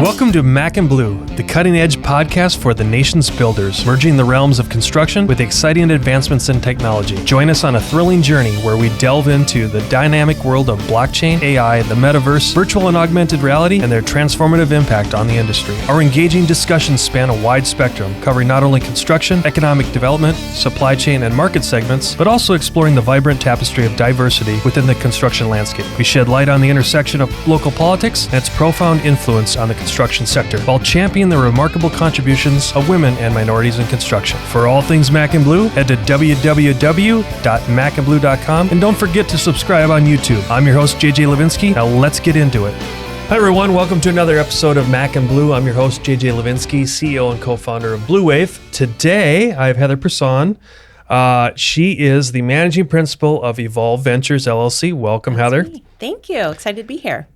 Welcome to Mac and Bleu, the cutting-edge podcast for the nation's builders, merging the realms of construction with exciting advancements in technology. Join us on a thrilling journey where we delve into the dynamic world of blockchain, AI, the metaverse, virtual and augmented reality, and their transformative impact on the industry. Our engaging discussions span a wide spectrum, covering not only construction, economic development, supply chain, and market segments, but also exploring the vibrant tapestry of diversity within the construction landscape. We shed light on the intersection of local politics and its profound influence on the construction sector, while championing the remarkable contributions of women and minorities in construction. For all things Mac and Bleu, head to www.macandbleu.com, and don't forget to subscribe on YouTube. I'm your host, JJ Levinsky. Now let's get into it. Hi everyone, welcome to another episode of Mac and Bleu. I'm your host, JJ Levinsky, CEO and co-founder of Blue Wave. Today, I have Heather Personne. She is the managing principal of Evolve Ventures, LLC. Welcome, Heather. Me. Thank you. Excited to be here.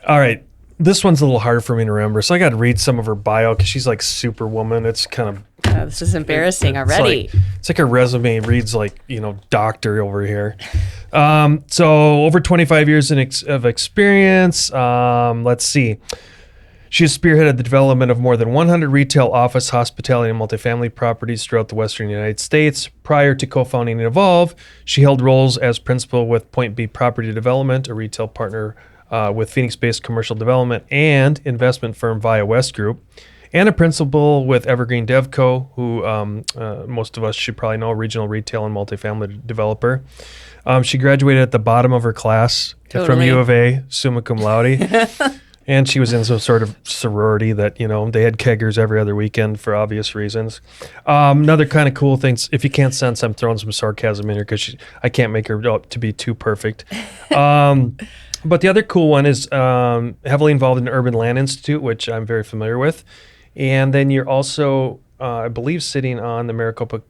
All right. This one's a little harder for me to remember, so I got to read some of her bio because she's like superwoman. It's kind of... this is embarrassing already. It's like her resume reads like, doctor over here. So over 25 years of experience. Let's see. She has spearheaded the development of more than 100 retail, office, hospitality, and multifamily properties throughout the Western United States. Prior to co-founding Evolve, she held roles as principal with Point B Property Development, a retail partner with Phoenix-based commercial development and investment firm ViaWest Group, and a principal with Evergreen Devco, who most of us should probably know, a regional retail and multifamily developer. She graduated at the bottom of her class from U of A, summa cum laude. And she was in some sort of sorority that, they had keggers every other weekend for obvious reasons. Another kind of cool thing, if you can't sense, I'm throwing some sarcasm in here because I can't make her out to be too perfect. But the other cool one is heavily involved in the Urban Land Institute, which I'm very familiar with. And then you're also, I believe, sitting on the Maricopa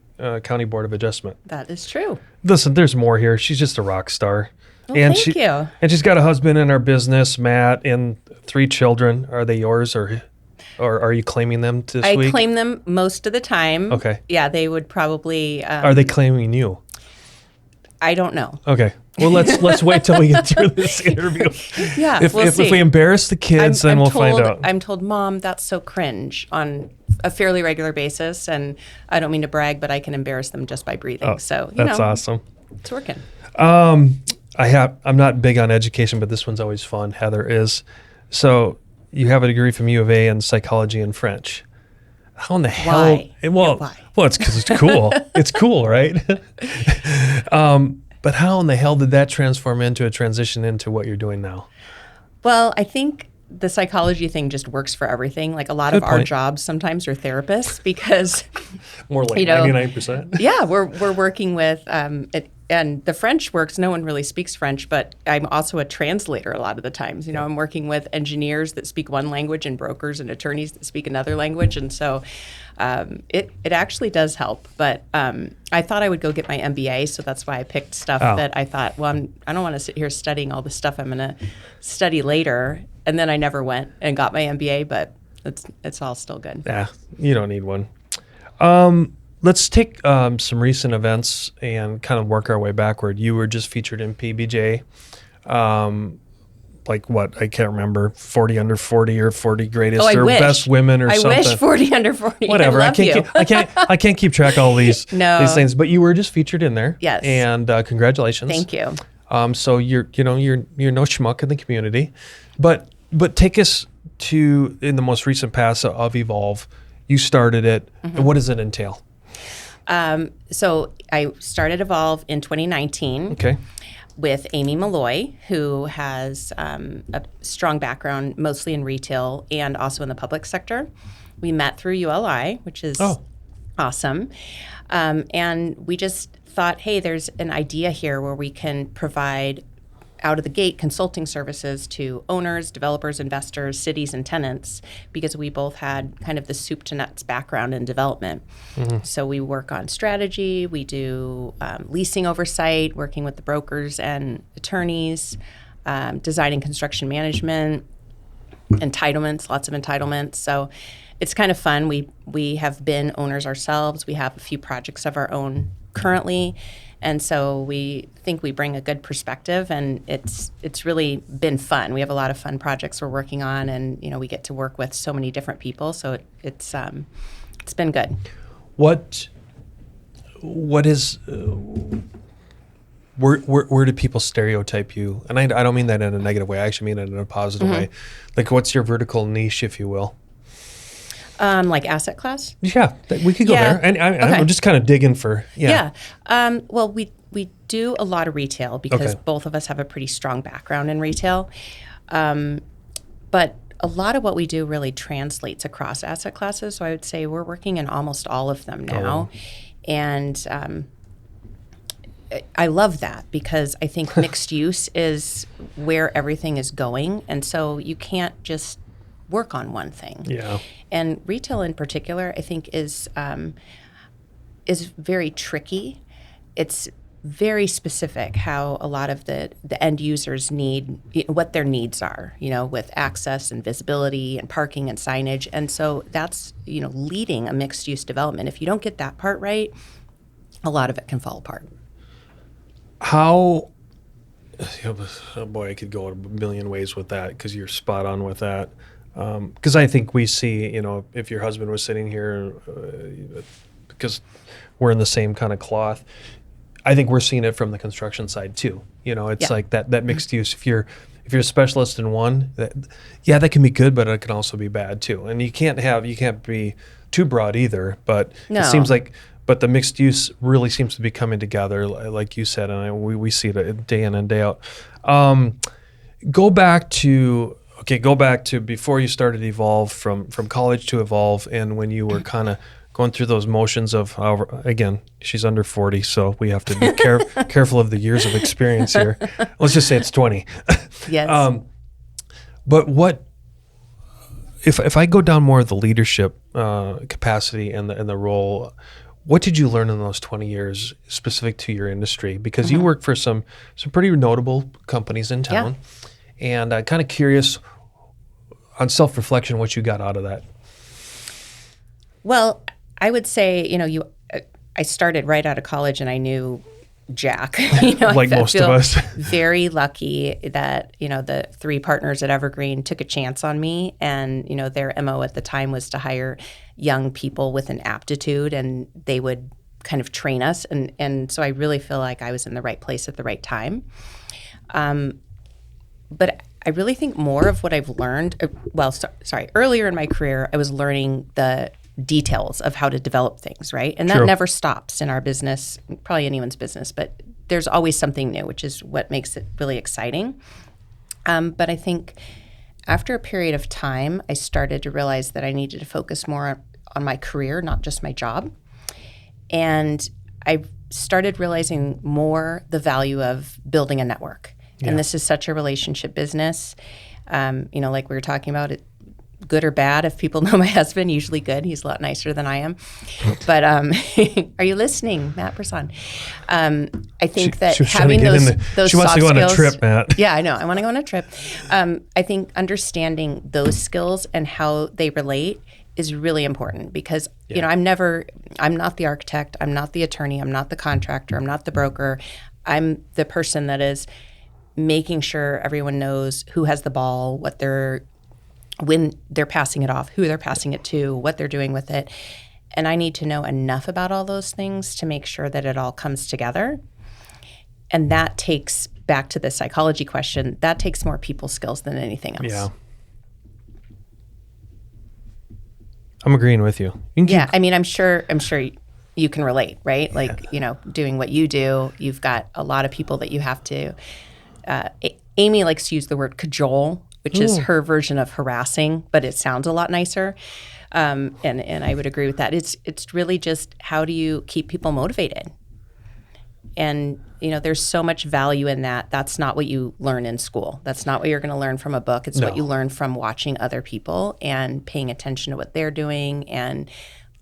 County Board of Adjustment. That is true. Listen, there's more here. She's just a rock star. Well, thank you. And she's got a husband in our business, Matt, and 3 children. Are they yours or are you claiming them this week? I claim them most of the time. Okay. Yeah, they would probably... are they claiming you? I don't know. Okay. Well, let's wait till we get through this interview. Yeah, if we embarrass the kids, then we'll find out. I'm told, Mom, that's so cringe on a fairly regular basis, and I don't mean to brag, but I can embarrass them just by breathing. Oh, so that's awesome. It's working. I'm not big on education, but this one's always fun. Heather is. So you have a degree from U of A in psychology and French. How in the hell? Why? Well, it's because it's cool. It's cool, right? But how in the hell did that transform into a transition into what you're doing now? Well, I think the psychology thing just works for everything. Like a lot of our jobs sometimes are therapists because more like 99%. Yeah, we're working with and the French works. No one really speaks French, but I'm also a translator a lot of the times. I'm working with engineers that speak one language and brokers and attorneys that speak another language, and so it actually does help. But I thought I would go get my MBA, so that's why I picked stuff that I thought, I don't want to sit here studying all the stuff I'm going to study later. And then I never went and got my MBA, but it's all still good. Yeah, you don't need one. Let's take some recent events and kind of work our way backward. You were just featured in PBJ. Like what? I can't remember. 40 under 40 or 40 greatest or best women or something. I wish 40 under 40. Whatever. I can't keep track of all these these things. But you were just featured in there. Yes. And congratulations. Thank you. So you're no schmuck in the community, but take us to in the most recent past of Evolve. You started it. Mm-hmm. And what does it entail? So I started Evolve in 2019. Okay. With Amy Malloy, who has a strong background mostly in retail and also in the public sector. We met through ULI, which is awesome. And we just thought, hey, there's an idea here where we can provide out of the gate consulting services to owners, developers, investors, cities, and tenants, because we both had kind of the soup to nuts background in development. Mm-hmm. So we work on strategy, we do leasing oversight, working with the brokers and attorneys, design and construction management, entitlements, lots of entitlements. So it's kind of fun. We have been owners ourselves. We have a few projects of our own currently. And so we think we bring a good perspective, and it's really been fun. We have a lot of fun projects we're working on, and we get to work with so many different people. So it's been good. What is where do people stereotype you? And I don't mean that in a negative way. I actually mean it in a positive way. Like, what's your vertical niche, if you will? Like asset class? Yeah, we could go there. And I'm just kind of digging for, Well, we do a lot of retail because both of us have a pretty strong background in retail. But a lot of what we do really translates across asset classes. So I would say we're working in almost all of them now. And I love that because I think mixed use is where everything is going. And so you can't just work on one thing. Yeah. And retail in particular, I think is very tricky. It's very specific how a lot of the end users need, what their needs are, with access and visibility and parking and signage. And so that's, leading a mixed use development. If you don't get that part right, a lot of it can fall apart. How, oh boy, I could go a million ways with that because you're spot on with that. Because I think we see, if your husband was sitting here, because we're in the same kind of cloth, I think we're seeing it from the construction side too. It's like that mixed use. If you're a specialist in one, that can be good, but it can also be bad too. And you can't be too broad either. But It seems like, but the mixed use really seems to be coming together, like you said, and we see it day in and day out. Go back to before you started Evolve, from college to Evolve, and when you were kind of going through those motions of, again, she's under 40, so we have to be careful of the years of experience here. Let's just say it's 20. Yes. But what, if I go down more of the leadership capacity and the role, what did you learn in those 20 years specific to your industry? Because you worked for some pretty notable companies in town. Yeah. And I'm kind of curious on self-reflection what you got out of that. Well, I would say, I started right out of college and I knew Jack. Like most of us. Very lucky that, the three partners at Evergreen took a chance on me. And, their MO at the time was to hire young people with an aptitude, and they would kind of train us. And so I really feel like I was in the right place at the right time. But I really think more of what I've learned, earlier in my career, I was learning the details of how to develop things, right? And that never stops in our business, probably anyone's business, but there's always something new, which is what makes it really exciting. But I think after a period of time, I started to realize that I needed to focus more on my career, not just my job. And I started realizing more the value of building a network. Yeah. And this is such a relationship business. Like we were talking about, it, good or bad, if people know my husband, usually good. He's a lot nicer than I am. But are you listening, Matt Personne? I think that having those she wants soft to go on skills, a trip, Matt. Yeah, I know. I want to go on a trip. I think understanding those skills and how they relate is really important because, I'm not the architect, I'm not the attorney, I'm not the contractor, I'm not the broker. I'm the person that is making sure everyone knows who has the ball, when they're passing it off, who they're passing it to, what they're doing with it. And I need to know enough about all those things to make sure that it all comes together. And that takes, back to the psychology question, that takes more people skills than anything else. Yeah. I'm agreeing with you. I'm sure you can relate, right? Like, doing what you do, you've got a lot of people that you have to, Amy likes to use the word cajole, which is her version of harassing, but it sounds a lot nicer. And I would agree with that. It's really just, how do you keep people motivated? And, there's so much value in that. That's not what you learn in school. That's not what you're going to learn from a book. It's what you learn from watching other people and paying attention to what they're doing and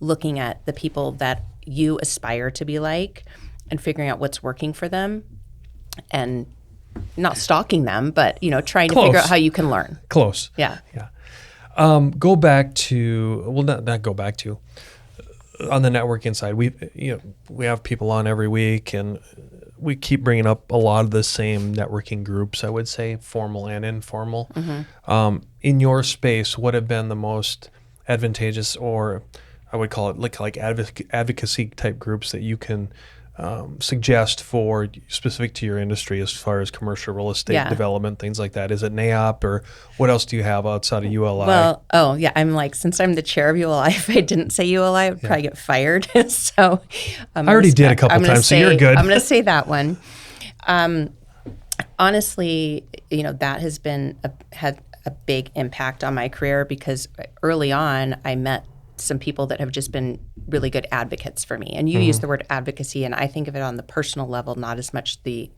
looking at the people that you aspire to be like and figuring out what's working for them and not stalking them, but, trying to figure out how you can learn. Close. Yeah. Yeah. Go back to, well, not go back to, on the networking side, we have people on every week, and we keep bringing up a lot of the same networking groups, I would say, formal and informal. In your space, what have been the most advantageous, or I would call it like advocacy type groups that you can suggest for specific to your industry as far as commercial real estate development, things like that? Is it NAIOP, or what else do you have outside of ULI? Well, I'm like, since I'm the chair of ULI, if I didn't say ULI, I would probably get fired. So I already did a couple times, so you're good. I'm going to say that one. Honestly, that has had a big impact on my career, because early on I met some people that have just been really good advocates for me. And you use the word advocacy, and I think of it on the personal level, not as much the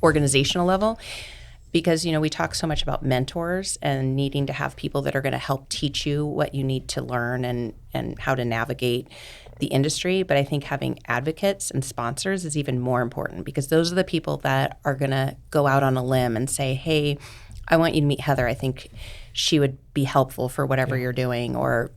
organizational level, because, we talk so much about mentors and needing to have people that are going to help teach you what you need to learn and how to navigate the industry. But I think having advocates and sponsors is even more important, because those are the people that are going to go out on a limb and say, hey, I want you to meet Heather. I think she would be helpful for whatever you're doing, or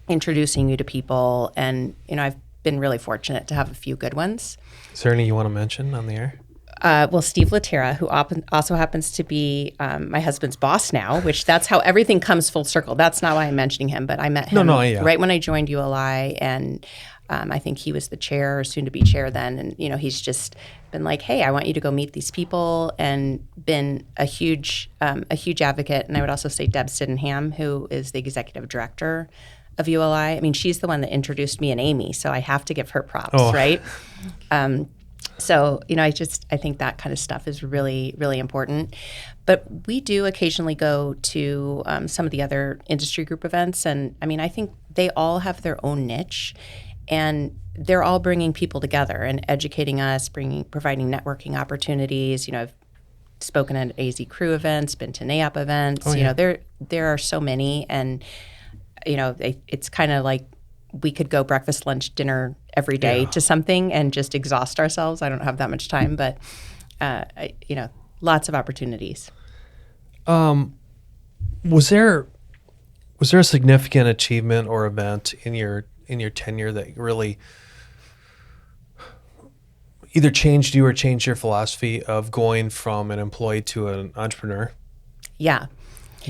introducing you to people. And, I've been really fortunate to have a few good ones. Is there any you want to mention on the air? Well, Steve Laterra, who also happens to be my husband's boss now, which that's how everything comes full circle. That's not why I'm mentioning him, but I met him right when I joined ULI, and I think he was the chair, or soon to be chair then. And, he's just been like, hey, I want you to go meet these people, and been a huge advocate. And I would also say Deb Sydenham, who is the executive director of ULI. I mean, she's the one that introduced me and Amy, so I have to give her props, right? So, I think that kind of stuff is really, really important. But we do occasionally go to some of the other industry group events. And I mean, I think they all have their own niche, and they're all bringing people together and educating us, providing networking opportunities. I've spoken at AZ Crew events, been to NAIOP events. There are so many, and it's kind of like we could go breakfast, lunch, dinner every day to something and just exhaust ourselves. I don't have that much time, but lots of opportunities. Was there a significant achievement or event in your tenure that really either changed you or changed your philosophy of going from an employee to an entrepreneur? Yeah.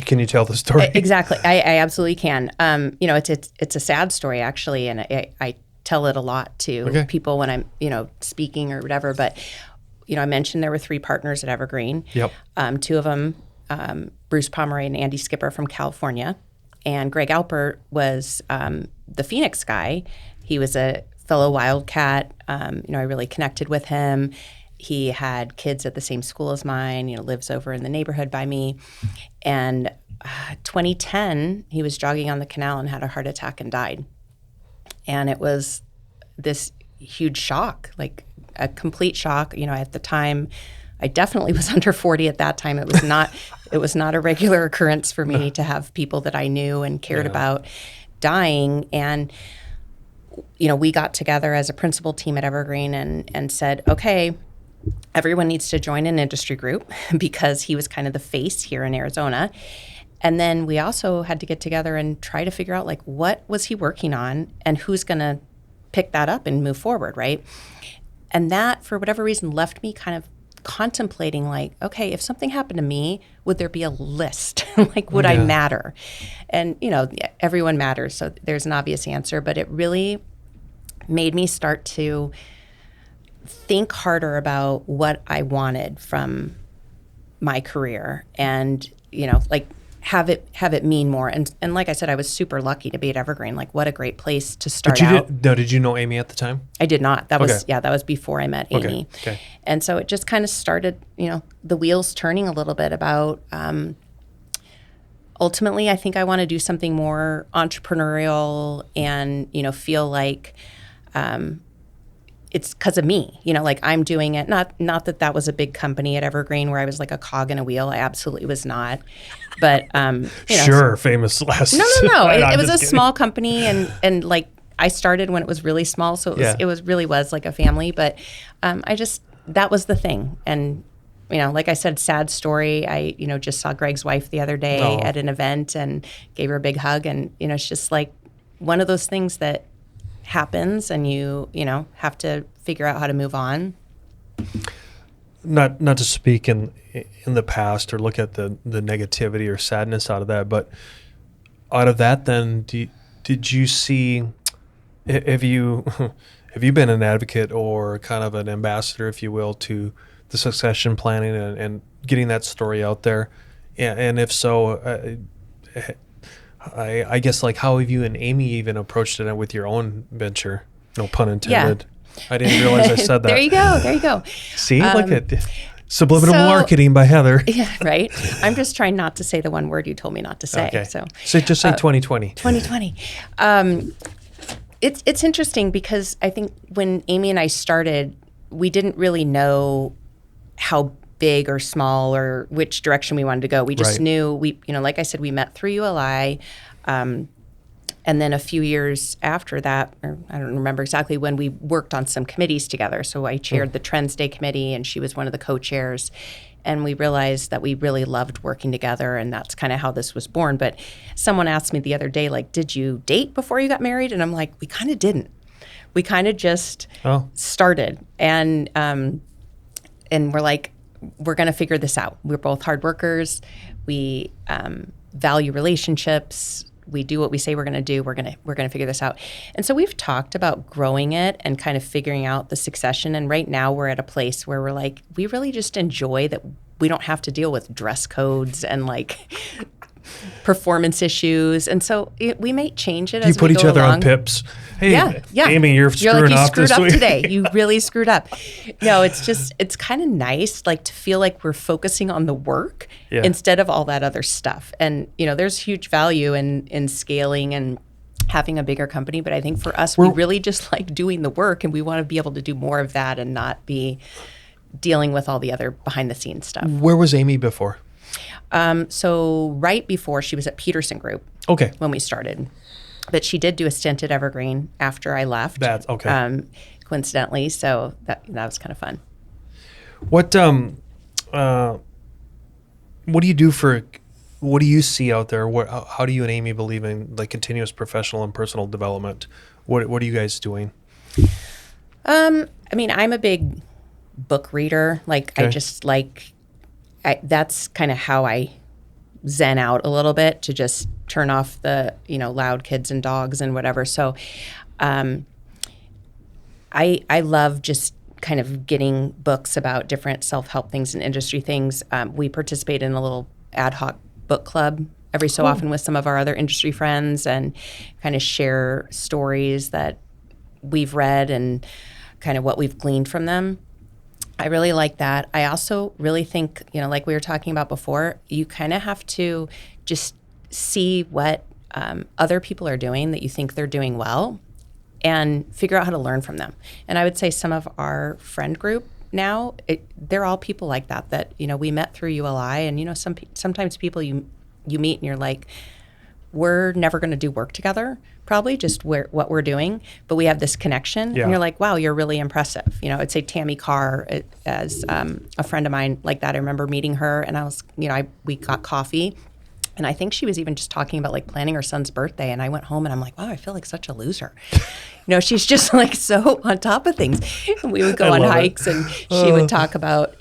Can you tell the story? Exactly. I absolutely can. It's a sad story, actually, and I tell it a lot to people when I'm, speaking or whatever. But, I mentioned there were 3 partners at Evergreen. Yep. 2 of them, Bruce Pomeroy and Andy Skipper from California, and Greg Alpert was the Phoenix guy. He was a fellow Wildcat. I really connected with him. He had kids at the same school as mine, lives over in the neighborhood by me. And 2010, he was jogging on the canal and had a heart attack and died. And it was this huge shock, like a complete shock. At the time, I definitely was under 40 at that time. It was not a regular occurrence for me to have people that I knew and cared about dying. And we got together as a principal team at Evergreen and said, okay, everyone needs to join an industry group, because he was kind of the face here in Arizona. And then we also had to get together and try to figure out, like, what was he working on and who's going to pick that up and move forward, right? And that, for whatever reason, left me kind of contemplating, like, okay, if something happened to me, would there be a list? Like, would I matter? And, everyone matters, so there's an obvious answer, but it really made me start to think harder about what I wanted from my career, and have it mean more. And like I said, I was super lucky to be at Evergreen. Like, what a great place to start out. Did you know Amy at the time? I did not. That was before I met Amy. Okay. And so it just kind of started, the wheels turning a little bit about. Ultimately, I think I want to do something more entrepreneurial and feel like. It's because of me, like I'm doing it. Not that was a big company at Evergreen where I was like a cog in a wheel. I absolutely was not. But sure, famous last. No. It was a small company, and like I started when it was really small, so it was really like a family. But that was the thing, and like I said, sad story. I just saw Greg's wife the other day at an event and gave her a big hug, and it's just like. one of those things that happens, and you have to figure out how to move on. Not to speak in the past or look at the negativity or sadness out of that, but out of that, then did you see? Have you been an advocate or kind of an ambassador, if you will, to the succession planning and getting that story out there? And if so, I guess, like, how have you and Amy even approached it with your own venture? No pun intended. Yeah. I didn't realize I said that. There you go. See, look at subliminal marketing by Heather. Yeah, right. I'm just trying not to say the one word you told me not to say. Okay. So just say 2020. 2020. It's interesting because I think when Amy and I started, we didn't really know how big or small or which direction we wanted to go. We just knew like I said, we met through ULI. And then a few years after that, or I don't remember exactly when, we worked on some committees together. So I chaired the Trends Day committee, and she was one of the co-chairs. And we realized that we really loved working together, and that's kind of how this was born. But someone asked me the other day, like, did you date before you got married? And I'm like, we kind of didn't. We kind of just started. And we're like, we're going to figure this out. We're both hard workers. We value relationships. We do what we say we're going to do. We're going to figure this out. And so we've talked about growing it and kind of figuring out the succession. And right now we're at a place where we're like, we really just enjoy that we don't have to deal with dress codes and like performance issues. And so we may change it as we go along. You put each other on pips. Hey, yeah. Amy, you're screwing up this week. You screwed up today. You really screwed up. No, it's kind of nice, like, to feel like we're focusing on the work instead of all that other stuff. And, there's huge value in scaling and having a bigger company. But I think for us, we really just like doing the work, and we want to be able to do more of that and not be dealing with all the other behind the scenes stuff. Where was Amy before? So right before, she was at Personne Group. Okay. When we started. But she did do a stint at Evergreen after I left. That's okay. Coincidentally, so that was kind of fun. What do you do what do you see out there? How do you and Amy believe in, like, continuous professional and personal development? What are you guys doing? I mean, I'm a big book reader. Like, okay. I just like, that's kind of how I zen out a little bit, to just turn off the, loud kids and dogs and whatever. So I love just kind of getting books about different self-help things and industry things. We participate in a little ad hoc book club every so often with some of our other industry friends, and kind of share stories that we've read and kind of what we've gleaned from them. I really like that. I also really think, like we were talking about before, you kind of have to just see what other people are doing that you think they're doing well, and figure out how to learn from them. And I would say some of our friend group now, they're all people like that we met through ULI. And, sometimes people you meet and you're like, we're never going to do work together, probably just what we're doing, but we have this connection. Yeah. And you're like, wow, you're really impressive. I'd say Tammy Carr as a friend of mine like that. I remember meeting her, and I was, we got coffee, and I think she was even just talking about, like, planning her son's birthday. And I went home and I'm like, wow, I feel like such a loser. She's just like so on top of things. And we would go on hikes, and she would talk about,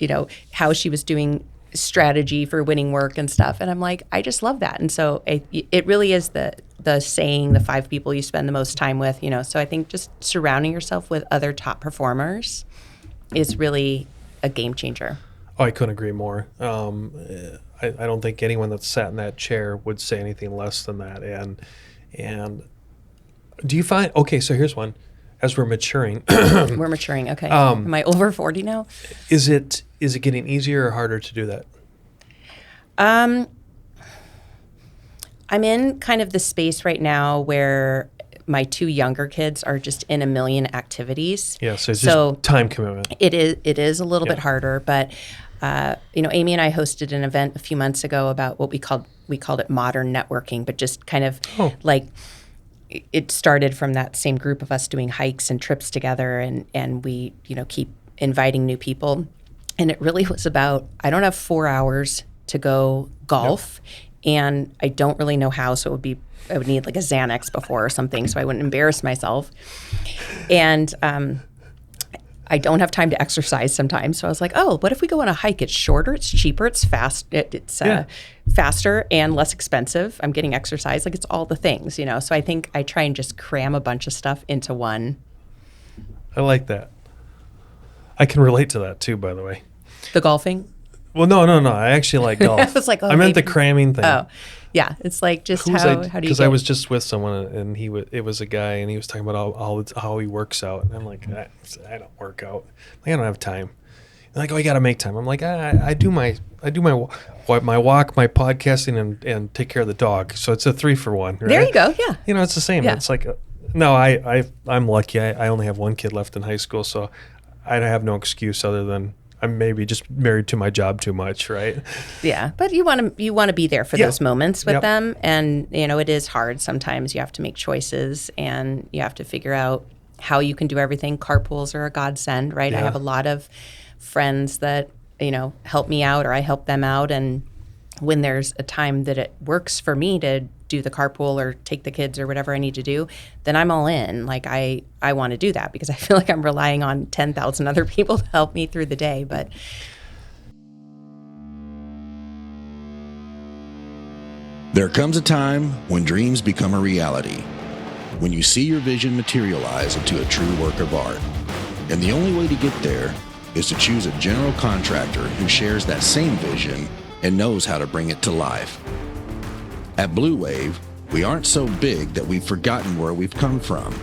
how she was doing strategy for winning work and stuff. And I'm like, I just love that. And so it really is the saying, the 5 people you spend the most time with, So I think just surrounding yourself with other top performers is really a game changer. Oh, I couldn't agree more. I don't think anyone that's sat in that chair would say anything less than that. And do you find, okay, so here's one. As we're maturing. We're maturing, okay. Am I over 40 now? Is it getting easier or harder to do that? I'm in kind of the space right now where my 2 younger kids are just in a million activities. Yeah, so it's just time commitment. It is a little bit harder, but Amy and I hosted an event a few months ago about what we called it modern networking, but just kind of like, it started from that same group of us doing hikes and trips together, and we, keep inviting new people. And it really was about, I don't have 4 hours to go golf and I don't really know how, so I would need like a Xanax before or something so I wouldn't embarrass myself. And I don't have time to exercise sometimes. So I was like, oh, what if we go on a hike? It's shorter, it's cheaper, it's faster and less expensive. I'm getting exercise. Like, it's all the things, So I think I try and just cram a bunch of stuff into one. I like that. I can relate to that too, by the way. The golfing? Well, no. I actually like golf. I was like, I meant the cramming thing. Oh, yeah. It's like just how do you Because I was just with someone, and it was a guy, and he was talking about how he works out. And I'm like, I don't work out. Like, I don't have time. They're like, oh, you got to make time. I'm like, I do my walk, my podcasting, and take care of the dog. So it's a 3-for-1. Right? There you go. Yeah. It's the same. Yeah. It's like, no, I'm lucky. I only have one kid left in high school, so I have no excuse other than I'm maybe just married to my job too much, right? Yeah, but you want to be there for those moments with them, and it is hard sometimes. You have to make choices, and you have to figure out how you can do everything. Carpools are a godsend, right? Yeah. I have a lot of friends that help me out, or I help them out, and when there's a time that it works for me to do the carpool or take the kids or whatever I need to do, then I'm all in. Like, I want to do that because I feel like I'm relying on 10,000 other people to help me through the day. But there comes a time when dreams become a reality, when you see your vision materialize into a true work of art. And the only way to get there is to choose a general contractor who shares that same vision and knows how to bring it to life. At Blue Wave, we aren't so big that we've forgotten where we've come from,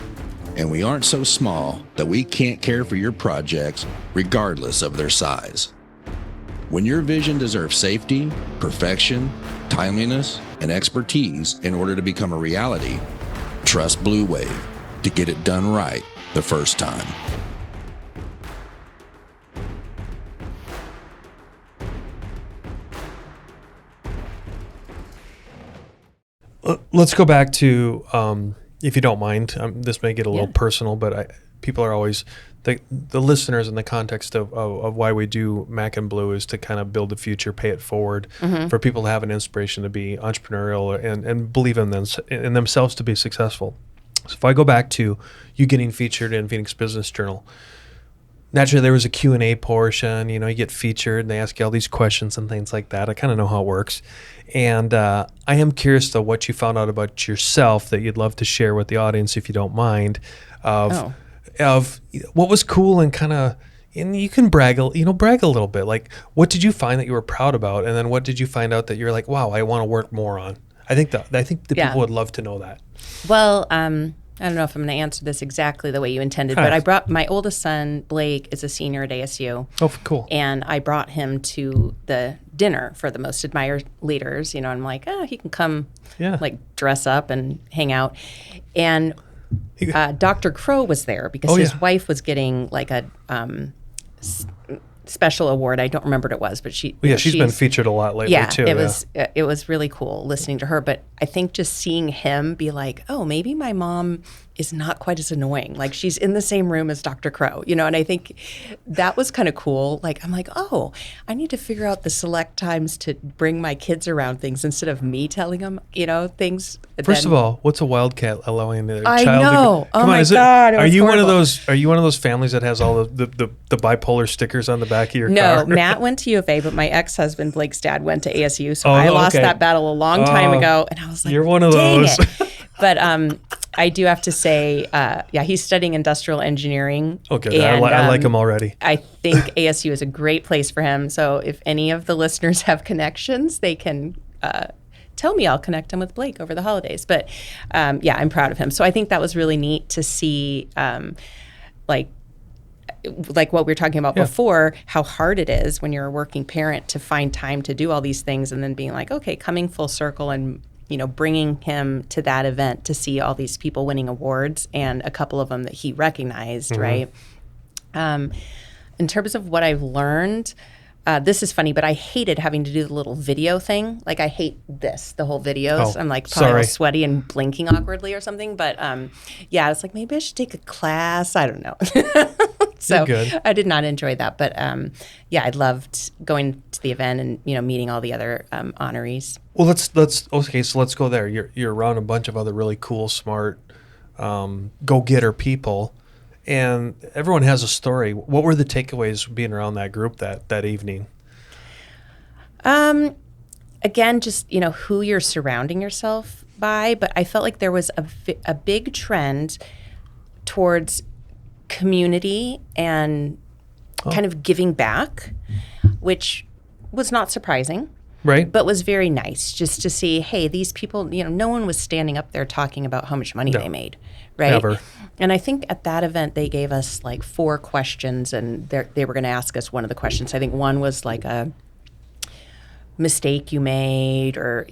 and we aren't so small that we can't care for your projects regardless of their size. When your vision deserves safety, perfection, timeliness, and expertise in order to become a reality, trust Blue Wave to get it done right the first time. Let's go back to, if you don't mind, this may get a little personal, but people are always, the listeners in the context of why we do Mac and Blue is to kind of build the future, pay it forward, for people to have an inspiration to be entrepreneurial and believe in themselves to be successful. So if I go back to you getting featured in Phoenix Business Journal, naturally there was a Q&A portion, you get featured and they ask you all these questions and things like that. I kind of know how it works. And I am curious, though, what you found out about yourself that you'd love to share with the audience, if you don't mind, of what was cool and kind of, and you can brag a little bit. Like, what did you find that you were proud about? And then what did you find out that you're like, wow, I want to work more on? I think the people would love to know that. Well, I don't know if I'm going to answer this exactly the way you intended, but I brought my oldest son, Blake, is a senior at ASU. Oh, cool. And I brought him to the dinner for the most admired leaders. I'm like, he can come like dress up and hang out. And Dr. Crow was there because his wife was getting like a special award. I don't remember what it was, but she's been featured a lot lately too. It was really cool listening to her. But I think just seeing him be like, oh, maybe my mom is not quite as annoying. Like, she's in the same room as Dr. Crow, and I think that was kind of cool. Like, I'm like, oh, I need to figure out the select times to bring my kids around things instead of me telling them, things. First of all, what's a wildcat allowing their I child know. to come my on, God. Are you horrible. Are you one of those families that has all the bipolar stickers on the back of your car? No, Matt went to U of A, but my ex-husband, Blake's dad, went to ASU. So I lost that battle a long time ago. And I was like, you're one of those. But I do have to say, he's studying industrial engineering. Okay, and, I like him already. I think ASU is a great place for him. So if any of the listeners have connections, they can tell me. I'll connect him with Blake over the holidays. But I'm proud of him. So I think that was really neat to see, like what we were talking about before, how hard it is when you're a working parent to find time to do all these things, and then being like, okay, coming full circle and bringing him to that event to see all these people winning awards, and a couple of them that he recognized, right? In terms of what I've learned, this is funny, but I hated having to do the little video thing. Like, I hate the whole videos. I'm like probably all sweaty and blinking awkwardly or something. But it's like, maybe I should take a class. I don't know. So good. I did not enjoy that. But yeah, I loved going to the event and, meeting all the other honorees. Well, okay. So let's go there. You're around a bunch of other really cool, smart, go-getter people, and everyone has a story. What were the takeaways being around that group that evening? Again, just, who you're surrounding yourself by. But I felt like there was a big trend towards community and kind of giving back, which was not surprising. Right. But was very nice just to see, hey, these people, no one was standing up there talking about how much money they made, right? Never. And I think at that event, they gave us like 4 questions, and they were going to ask us one of the questions. I think one was like a mistake you made, or,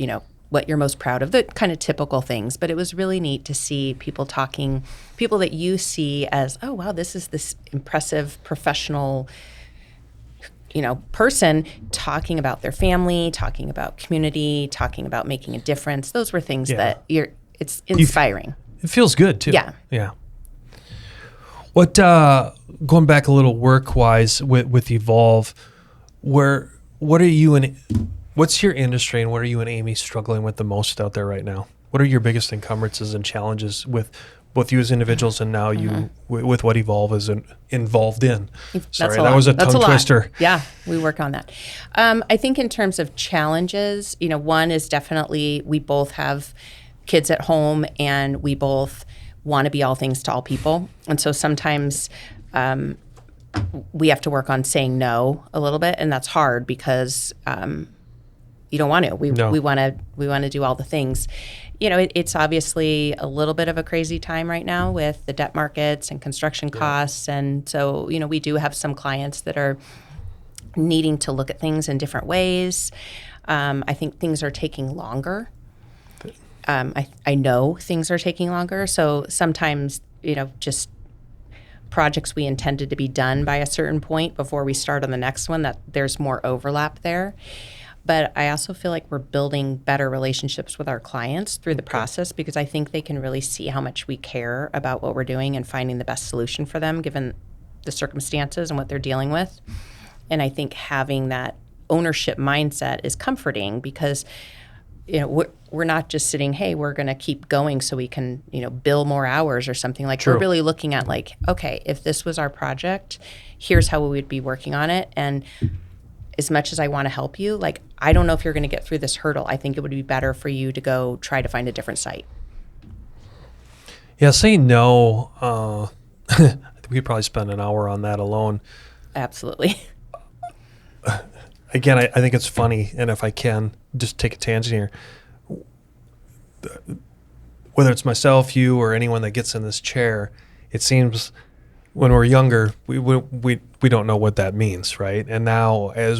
what you're most proud of, the kind of typical things. But it was really neat to see people that you see as, oh, wow, this is this impressive professional person talking about their family, talking about community, talking about making a difference. Those were things that it's inspiring. It feels good too. Yeah. Yeah. What, going back a little work-wise with Evolve, what are you and what's your industry, and what are you and Amy struggling with the most out there right now? What are your biggest encumbrances and challenges with both you as individuals and now you with what Evolve is involved in? Sorry, that was a tongue twister. Yeah, we work on that. I think in terms of challenges, one is definitely we both have kids at home, and we both want to be all things to all people. And so sometimes we have to work on saying no a little bit, and that's hard because you don't want to. We want to do all the things. It's obviously a little bit of a crazy time right now with the debt markets and construction costs. And so, we do have some clients that are needing to look at things in different ways. I think things are taking longer. I know things are taking longer. So sometimes, just projects we intended to be done by a certain point before we start on the next one, that there's more overlap there. But I also feel like we're building better relationships with our clients through the process, because I think they can really see how much we care about what we're doing and finding the best solution for them given the circumstances and what they're dealing with. And I think having that ownership mindset is comforting, because we're not just sitting, hey, we're going to keep going so we can, bill more hours or something. Like, we're really looking at like, okay, if this was our project, here's how we would be working on it. And as much as I want to help you, like, I don't know if you're going to get through this hurdle. I think it would be better for you to go try to find a different site. Yeah, saying no, I think we could probably spend an hour on that alone. Absolutely. Again, I think it's funny, and if I can just take a tangent here, whether it's myself, you, or anyone that gets in this chair, it seems when we're younger, we don't know what that means, right? And now, as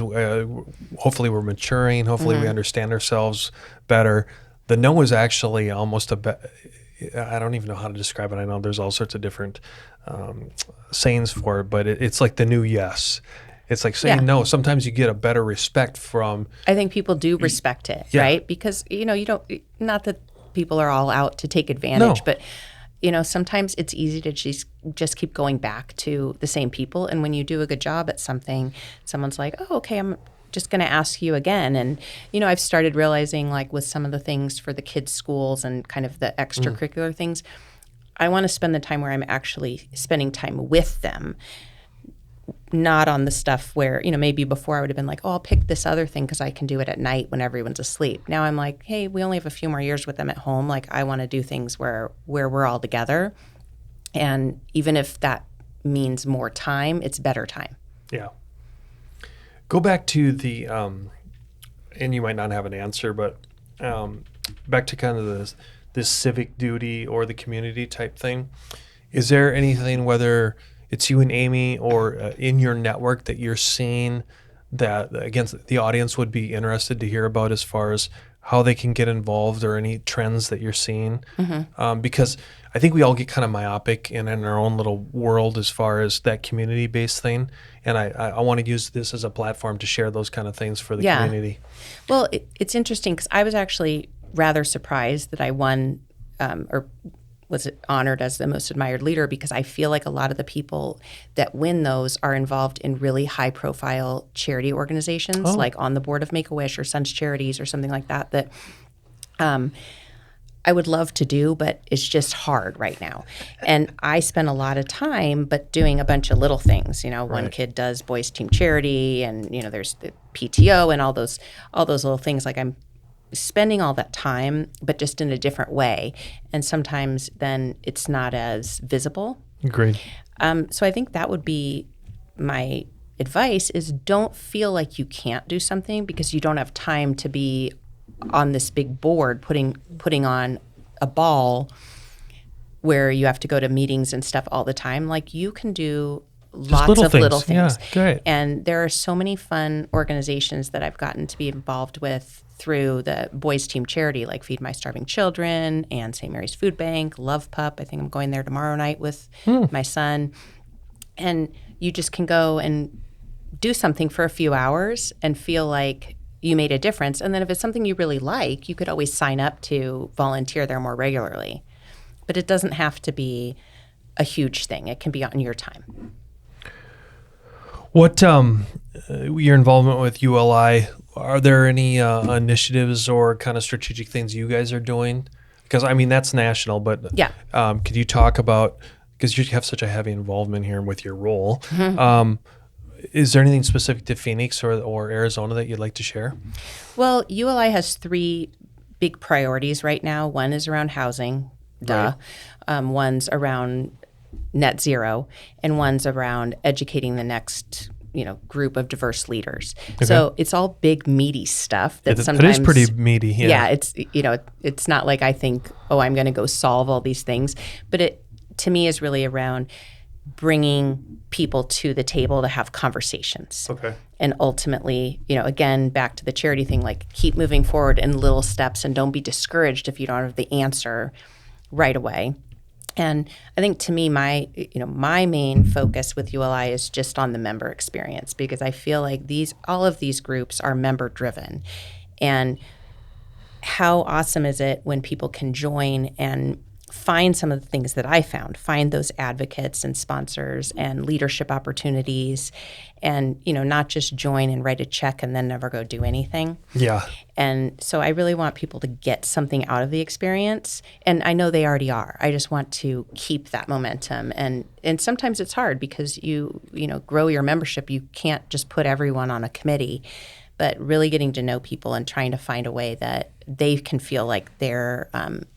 hopefully we're maturing, hopefully we understand ourselves better. The no is actually almost I don't even know how to describe it. I know there's all sorts of different sayings for it, but it's like the new yes. It's like saying no. Sometimes you get a better respect from. I think people do respect it, right? Because you don't. Not that people are all out to take advantage, but sometimes it's easy to just keep going back to the same people. And when you do a good job at something, someone's like, "Oh, okay, I'm just going to ask you again." And I've started realizing, like, with some of the things for the kids' schools and kind of the extracurricular things, I want to spend the time where I'm actually spending time with them. Not on the stuff where, maybe before I would have been like, oh, I'll pick this other thing because I can do it at night when everyone's asleep. Now I'm like, hey, we only have a few more years with them at home. Like, I want to do things where we're all together. And even if that means more time, it's better time. Yeah. Go back to the, and you might not have an answer, but back to kind of this civic duty or the community type thing. Is there anything, whether it's you and Amy or in your network, that you're seeing that, again, the audience would be interested to hear about as far as how they can get involved, or any trends that you're seeing? Because I think we all get kind of myopic in our own little world as far as that community-based thing. And I want to use this as a platform to share those kind of things for the community. Well, it's interesting because I was actually rather surprised that I won or was honored as the most admired leader because I feel like a lot of the people that win those are involved in really high profile charity organizations, like on the board of Make-A-Wish or Sons Charities or something like that, that I would love to do, but it's just hard right now. And I spend a lot of time but doing a bunch of little things. One kid does boys team charity, and there's the PTO and all those little things. Like, I'm spending all that time, but just in a different way. And sometimes then it's not as visible. Agreed. So I think that would be my advice, is don't feel like you can't do something because you don't have time to be on this big board putting on a ball where you have to go to meetings and stuff all the time. Like, you can do lots of little things. Yeah, great. And there are so many fun organizations that I've gotten to be involved with through the boys team charity, like Feed My Starving Children and St. Mary's Food Bank, Love Pup. I think I'm going there tomorrow night with my son. And you just can go and do something for a few hours and feel like you made a difference. And then if it's something you really like, you could always sign up to volunteer there more regularly. But it doesn't have to be a huge thing. It can be on your time. What your involvement with ULI, are there any initiatives or kind of strategic things you guys are doing? Because, I mean, that's national, but yeah. Could you talk about, because you have such a heavy involvement here with your role, is there anything specific to Phoenix or Arizona that you'd like to share? Well, ULI has 3 big priorities right now. One is around housing, duh. Right. One's around net zero, and one's around educating the next group of diverse leaders. Okay. So it's all big, meaty stuff that sometimes... It is pretty meaty, yeah. Yeah, it's not like I think, I'm going to go solve all these things. But it, to me, is really around bringing people to the table to have conversations. Okay. And ultimately, again, back to the charity thing, like, keep moving forward in little steps and don't be discouraged if you don't have the answer right away. And I think, to me, my main focus with ULI is just on the member experience, because I feel like all of these groups are member driven. And how awesome is it when people can join and find some of the things that I found, find those advocates and sponsors and leadership opportunities, and, not just join and write a check and then never go do anything. Yeah. And so I really want people to get something out of the experience. And I know they already are. I just want to keep that momentum. And sometimes it's hard because you grow your membership. You can't just put everyone on a committee, but really getting to know people and trying to find a way that they can feel like they're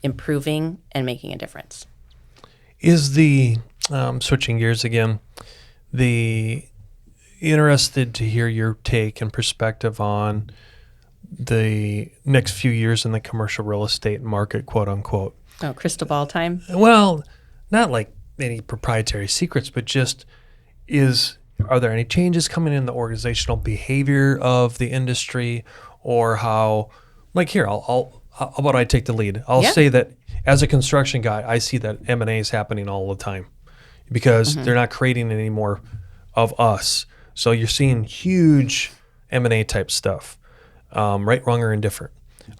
improving and making a difference. Is switching gears again, interested to hear your take and perspective on the next few years in the commercial real estate market, quote unquote. Oh, crystal ball time? Well, not like any proprietary secrets, but just are there any changes coming in the organizational behavior of the industry, or how, like, here, how about I take the lead? I'll say that as a construction guy, I see that M&A is happening all the time because they're not creating any more of us. So you're seeing huge M&A type stuff, right, wrong, or indifferent.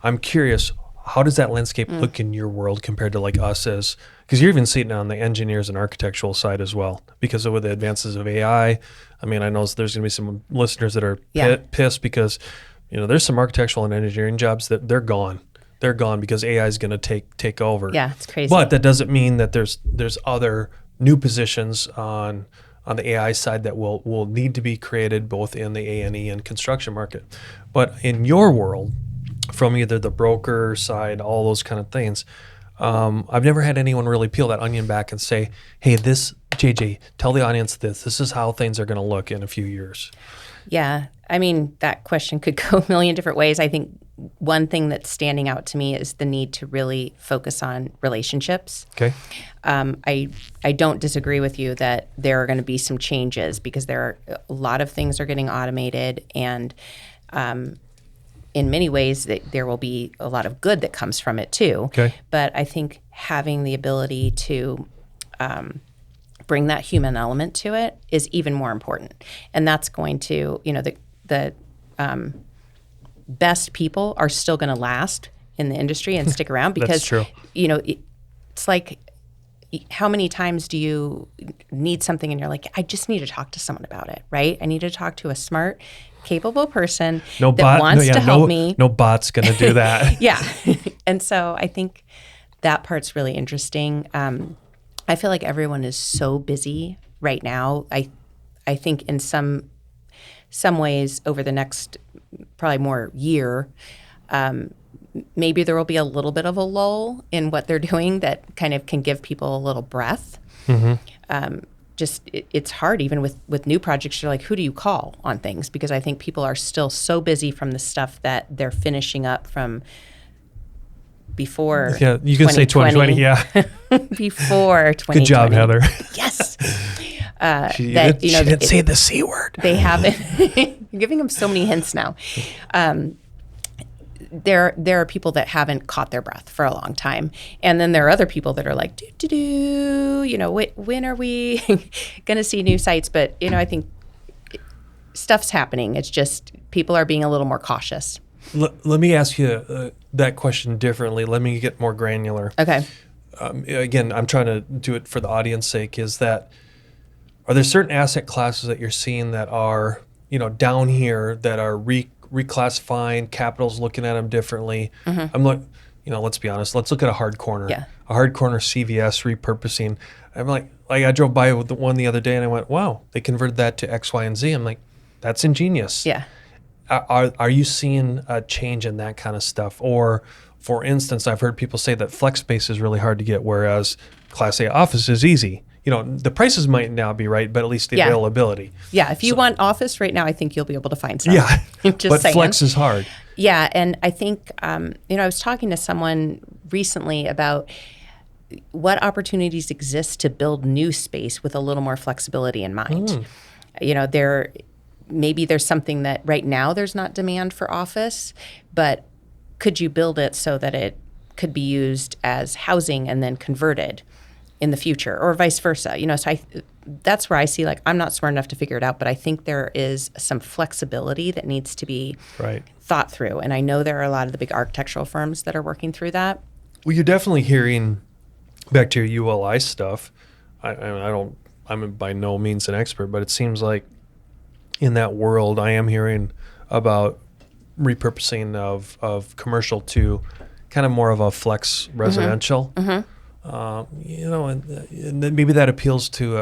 I'm curious, how does that landscape look in your world compared to like us because you're even seeing it on the engineers and architectural side as well, because of the advances of AI. I mean, I know there's going to be some listeners that are pissed because, there's some architectural and engineering jobs that they're gone. They're gone because AI is going to take over. Yeah, it's crazy. But that doesn't mean that there's other new positions on the AI side that will need to be created both in the A&E and construction market. But in your world, from either the broker side, all those kind of things, I've never had anyone really peel that onion back and say, hey, JJ, tell the audience this is how things are going to look in a few years. Yeah. I mean, that question could go a million different ways. I think one thing that's standing out to me is the need to really focus on relationships. Okay. I don't disagree with you that there are going to be some changes because there are a lot of things are getting automated, and in many ways there will be a lot of good that comes from it too. Okay. But I think having the ability to bring that human element to it is even more important. And that's going to, the best people are still going to last in the industry and stick around because, That's true. It's like how many times do you need something and you're like, I just need to talk to someone about it, right? I need to talk to a smart, capable person wants to help me. No bot's going to do that. Yeah. And so I think that part's really interesting. I feel like everyone is so busy right now. I think in some ways over the next probably more year, maybe there will be a little bit of a lull in what they're doing that kind of can give people a little breath. Mm-hmm. It's hard even with new projects. You're like, who do you call on things? Because I think people are still so busy from the stuff that they're finishing up from before. Yeah, you can say 2020. Yeah, before 2020. Good job, Heather. Yes. She didn't say the C word. They haven't. You're giving them so many hints now. There are people that haven't caught their breath for a long time, and then there are other people that are like, when are we going to see new sites? But I think stuff's happening. It's just people are being a little more cautious. Let me ask you that question differently. Let me get more granular. Okay. Again, I'm trying to do it for the audience sake. Are there certain asset classes that you're seeing that are down here that are reclassifying, capital's looking at them differently? Mm-hmm. I'm like, let's be honest. Let's look at a hard corner. Yeah. A hard corner CVS repurposing. I'm like I drove by with one the other day and I went, wow, they converted that to X, Y, and Z. I'm like, that's ingenious. Yeah. Are you seeing a change in that kind of stuff? Or, for instance, I've heard people say that flex space is really hard to get, whereas Class A office is easy. The prices might now be right, but at least the availability. Yeah, if you want office right now, I think you'll be able to find some. Yeah, but saying. Flex is hard. Yeah, and I think, I was talking to someone recently about what opportunities exist to build new space with a little more flexibility in mind. Maybe there's something that right now there's not demand for office, but could you build it so that it could be used as housing and then converted in the future, or vice versa? So that's where I see, I'm not smart enough to figure it out, but I think there is some flexibility that needs to be thought through. And I know there are a lot of the big architectural firms that are working through that. Well, you're definitely hearing, back to your ULI stuff, I'm by no means an expert, but it seems like in that world, I am hearing about repurposing of commercial to kind of more of a flex residential. Mm-hmm. And then maybe that appeals to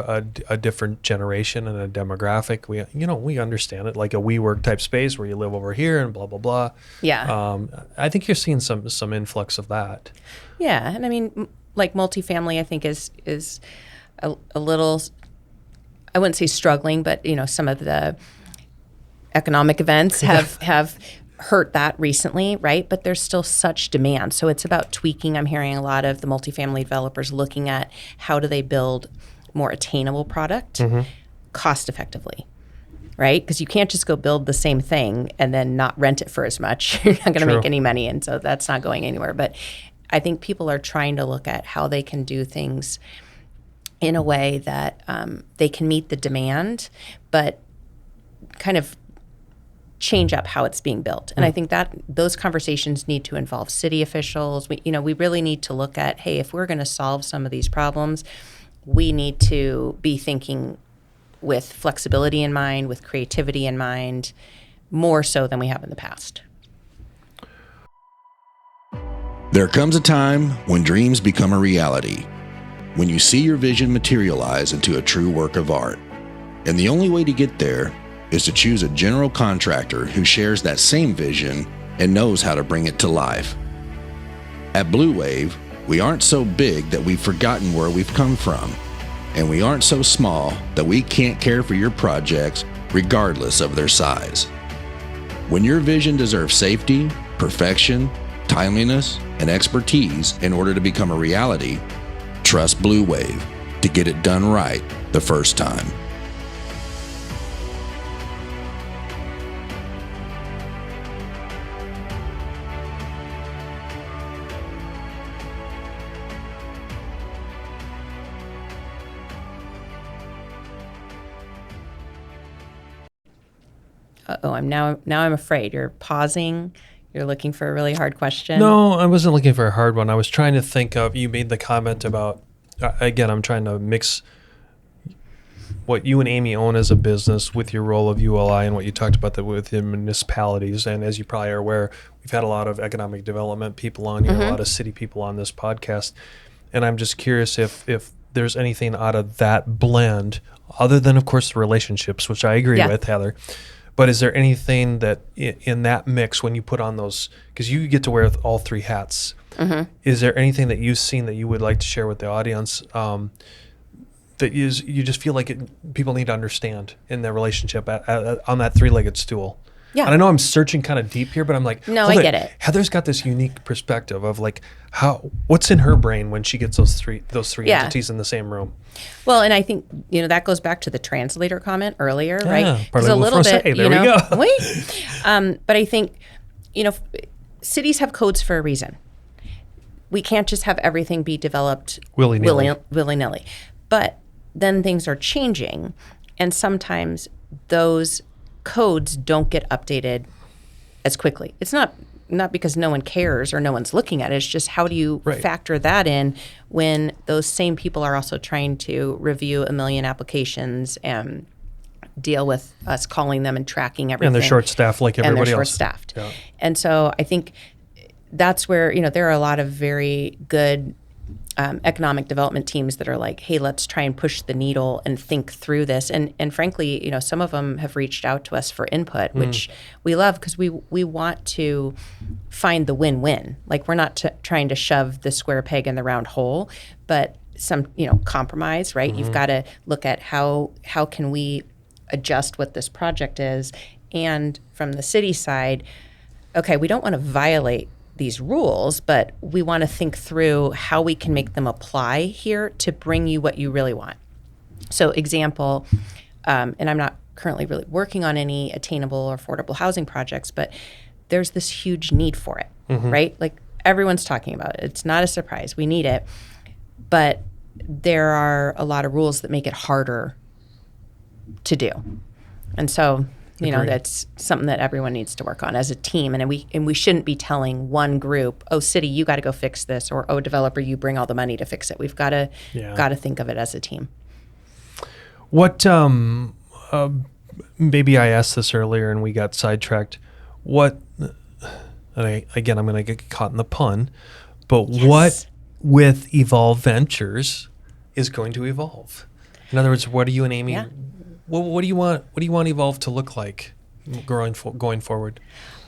a different generation and a demographic. We understand it, like a WeWork type space where you live over here and blah blah blah. Yeah. I think you're seeing some influx of that. Yeah, and I mean, like multifamily, I think is a little, I wouldn't say struggling, but some of the economic events have hurt that recently, right? But there's still such demand. So it's about tweaking. I'm hearing a lot of the multifamily developers looking at how do they build more attainable product cost effectively, right? Because you can't just go build the same thing and then not rent it for as much. You're not going to make any money. And so that's not going anywhere. But I think people are trying to look at how they can do things in a way that they can meet the demand, but kind of change up how it's being built. And I think that those conversations need to involve city officials. We really need to look at, hey, if we're going to solve some of these problems, we need to be thinking with flexibility in mind, with creativity in mind, more so than we have in the past. There comes a time when dreams become a reality, when you see your vision materialize into a true work of art. And the only way to get there is to choose a general contractor who shares that same vision and knows how to bring it to life. At Blue Wave, we aren't so big that we've forgotten where we've come from, and we aren't so small that we can't care for your projects regardless of their size. When your vision deserves safety, perfection, timeliness, and expertise in order to become a reality, trust Blue Wave to get it done right the first time. I'm afraid. You're pausing. You're looking for a really hard question. No, I wasn't looking for a hard one. I was trying to think of, you made the comment about again, I'm trying to mix what you and Amy own as a business with your role of ULI and what you talked about with the municipalities. And as you probably are aware, we've had a lot of economic development people on here, a lot of city people on this podcast. And I'm just curious if there's anything out of that blend, other than, of course, the relationships, which I agree with, Heather. But is there anything that in that mix, when you put on those, because you get to wear all three hats, is there anything that you've seen that you would like to share with the audience that you just feel like people need to understand in their relationship on that three-legged stool? Yeah. And I know I'm searching kind of deep here, but I'm like, no, I get it. Heather's got this unique perspective of like what's in her brain when she gets those three entities in the same room. Well, and I think, that goes back to the translator comment earlier, right? Because a little bit, there we go. But I think, cities have codes for a reason. We can't just have everything be developed willy-nilly. But then things are changing, and sometimes those codes don't get updated as quickly. It's not because no one cares or no one's looking at it. It's just, how do you factor that in when those same people are also trying to review 1 million applications and deal with us calling them and tracking everything. And they're short-staffed like everybody else. And they're short-staffed. Yeah. And so I think that's where, there are a lot of very good economic development teams that are like, hey, let's try and push the needle and think through this. And frankly, some of them have reached out to us for input, which we love, because we want to find the win-win. Like, we're not trying to shove the square peg in the round hole, but some, compromise, right? You've got to look at how can we adjust what this project is. And from the city side, okay, we don't want to violate these rules, but we want to think through how we can make them apply here to bring you what you really want. So example, and I'm not currently really working on any attainable or affordable housing projects, but there's this huge need for it, right? Like, everyone's talking about it. It's not a surprise. We need it. But there are a lot of rules that make it harder to do. And so that's something that everyone needs to work on as a team, and we shouldn't be telling one group, "Oh, city, you got to go fix this," or "Oh, developer, you bring all the money to fix it." We've got to think of it as a team. What maybe I asked this earlier and we got sidetracked. I'm going to get caught in the pun, but what with Evolve Ventures is going to evolve? In other words, what are you and Amy? What do you want? What do you want Evolve to look like going forward?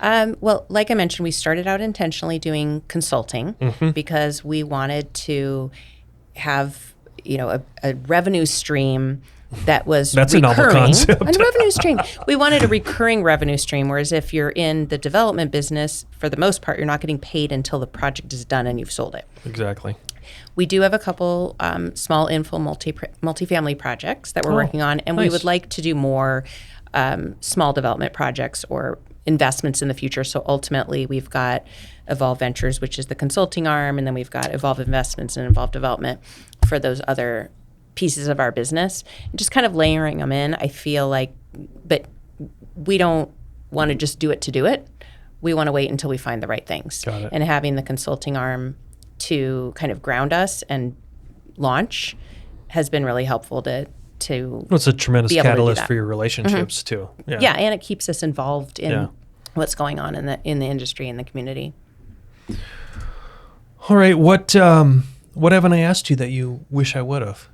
Well, like I mentioned, we started out intentionally doing consulting because we wanted to have, a revenue stream that was That's recurring. A novel concept. A revenue stream. We wanted a recurring revenue stream, whereas if you're in the development business, for the most part, you're not getting paid until the project is done and you've sold it. Exactly. We do have a couple small infill multifamily projects that we're working on, and we would like to do more small development projects or investments in the future. So ultimately, we've got Evolve Ventures, which is the consulting arm, and then we've got Evolve Investments and Evolve Development for those other pieces of our business. And just kind of layering them in, I feel like, but we don't want to just do it to do it. We want to wait until we find the right things. Got it. And having the consulting arm to kind of ground us and launch has been really helpful to it's a tremendous catalyst for your relationships too. Yeah, and it keeps us involved in what's going on in the industry and the community. All right, what haven't I asked you that you wish I would have?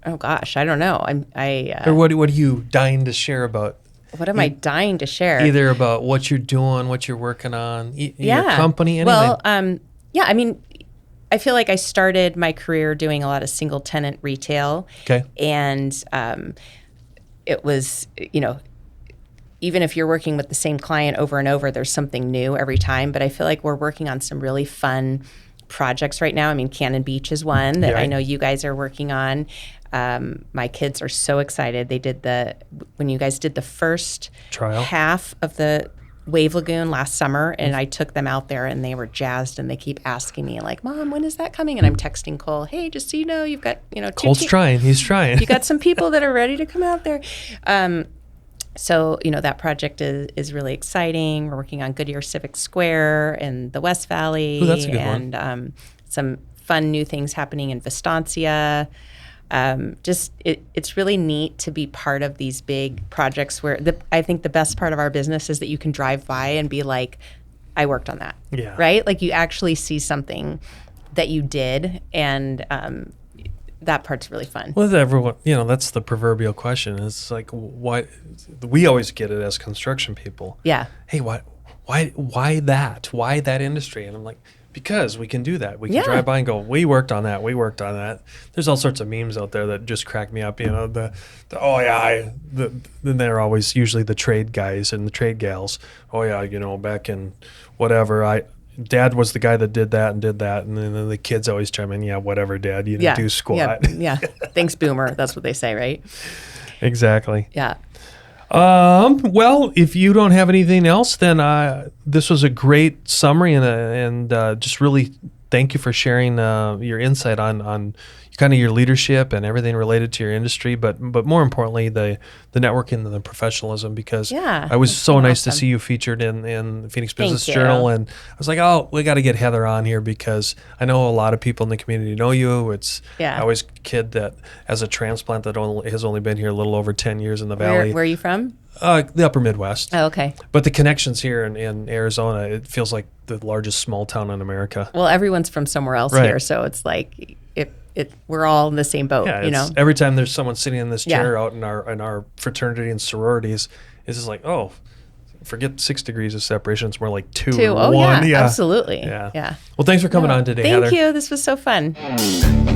Oh gosh, I don't know. Or what are you dying to share about? What am I dying to share? Either about what you're doing, what you're working on, your company, anything. Well, I mean, I feel like I started my career doing a lot of single tenant retail. Okay. And it was, even if you're working with the same client over and over, there's something new every time. But I feel like we're working on some really fun projects right now. I mean, Cannon Beach is one that I know you guys are working on. My kids are so excited. They did when you guys did the first half of the Wave Lagoon last summer, and I took them out there and they were jazzed, and they keep asking me like, "Mom, when is that coming?" And I'm texting Cole, "Hey, just so you know, you've got, Cole's trying. He's trying. You got some people that are ready to come out there." So, that project is really exciting. We're working on Goodyear Civic Square in the West Valley. Ooh, that's a good one. And some fun new things happening in Vistancia. It's really neat to be part of these big projects where I think the best part of our business is that you can drive by and be like, I worked on that. Yeah. Right? Like you actually see something that you did, and that part's really fun. Well, everyone, that's the proverbial question. It's like, why? We always get it as construction people. Yeah. Hey, why that? Why that industry? And I'm like, because we can do that. We can drive by and go, we worked on that. We worked on that. There's all sorts of memes out there that just crack me up. Then they're always usually the trade guys and the trade gals. Oh yeah, back in whatever, Dad was the guy that did that, and then the kids always chime in, yeah, whatever, Dad, you didn't do squat. Yeah. Thanks, Boomer. That's what they say, right? Exactly. Yeah. Well, if you don't have anything else, then this was a great summary, and just really thank you for sharing your insight on kind of your leadership and everything related to your industry, but more importantly, the networking and the professionalism, because I was so nice to see you featured in the Phoenix Business Journal, and I was like, oh, we got to get Heather on here because I know a lot of people in the community know you. I always kid that as a transplant that has only been here a little over 10 years in the Valley. Where are you from? The upper Midwest. Oh, okay. But the connections here in Arizona, it feels like the largest small town in America. Well, everyone's from somewhere else here, so it's like we're all in the same boat. Every time there's someone sitting in this chair out in our fraternity and sororities, it's just like, oh, forget 6 degrees of separation. It's more like 2 or 1. Yeah, absolutely. Yeah. Well, thanks for coming on today, Heather. Thank you. This was so fun.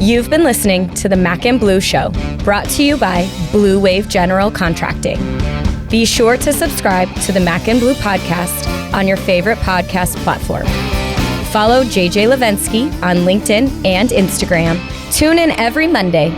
You've been listening to the Mac and Blue Show, brought to you by Blue Wave General Contracting. Be sure to subscribe to the Mac and Blue podcast on your favorite podcast platform. Follow JJ Levensky on LinkedIn and Instagram. Tune in every Monday